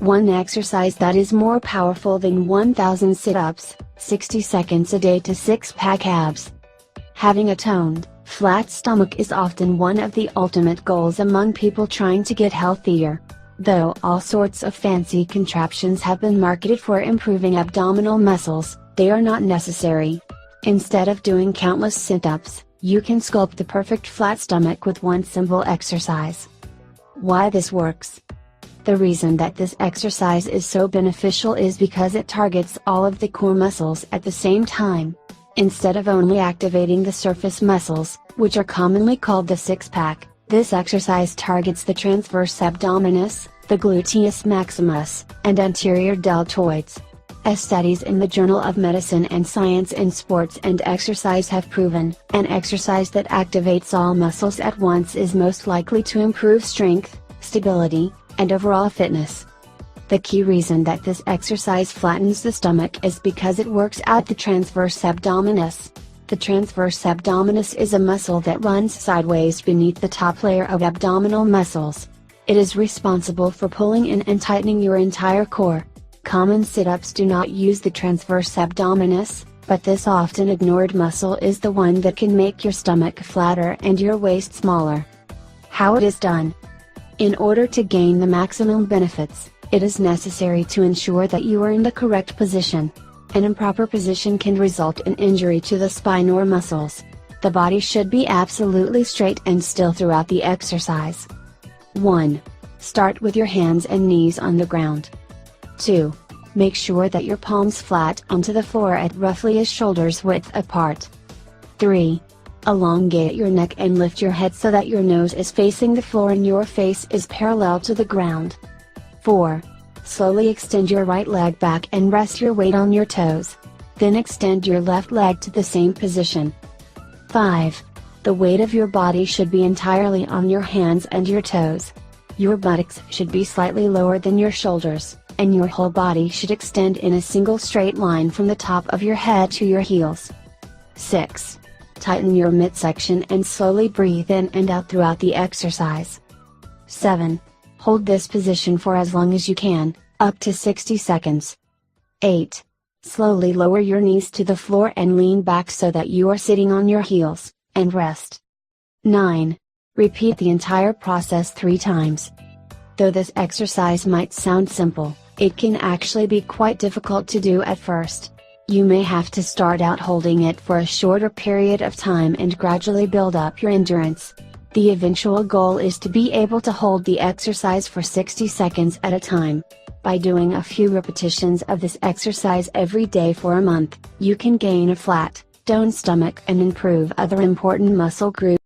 One exercise that is more powerful than 1000 sit-ups, 60 seconds a day to six-pack abs. Having a toned, flat stomach is often one of the ultimate goals among people trying to get healthier. Though all sorts of fancy contraptions have been marketed for improving abdominal muscles, they are not necessary. Instead of doing countless sit-ups, you can sculpt the perfect flat stomach with one simple exercise. Why this works? The reason that this exercise is so beneficial is because it targets all of the core muscles at the same time. Instead of only activating the surface muscles, which are commonly called the six-pack, this exercise targets the transverse abdominis, the gluteus maximus, and anterior deltoids. As studies in the Journal of Medicine and Science in Sports and Exercise have proven, an exercise that activates all muscles at once is most likely to improve strength, stability, and overall fitness. The key reason that this exercise flattens the stomach is because it works out the transverse abdominis. The transverse abdominis is a muscle that runs sideways beneath the top layer of abdominal muscles. It is responsible for pulling in and tightening your entire core. Common sit-ups do not use the transverse abdominis, but this often ignored muscle is the one that can make your stomach flatter and your waist smaller. How it is done? In order to gain the maximum benefits, it is necessary to ensure that you are in the correct position. An improper position can result in injury to the spine or muscles. The body should be absolutely straight and still throughout the exercise. 1. Start with your hands and knees on the ground. 2. Make sure that your palms flat onto the floor at roughly a shoulder's width apart. 3. Elongate your neck and lift your head so that your nose is facing the floor and your face is parallel to the ground. 4. Slowly extend your right leg back and rest your weight on your toes. Then extend your left leg to the same position. 5. The weight of your body should be entirely on your hands and your toes. Your buttocks should be slightly lower than your shoulders, and your whole body should extend in a single straight line from the top of your head to your heels. 6. Tighten your midsection and slowly breathe in and out throughout the exercise. 7. Hold this position for as long as you can, up to 60 seconds. 8. Slowly lower your knees to the floor and lean back so that you are sitting on your heels, and rest. 9. Repeat the entire process 3 times. Though this exercise might sound simple, it can actually be quite difficult to do at first. You may have to start out holding it for a shorter period of time and gradually build up your endurance. The eventual goal is to be able to hold the exercise for 60 seconds at a time. By doing a few repetitions of this exercise every day for a month, you can gain a flat, toned stomach and improve other important muscle groups.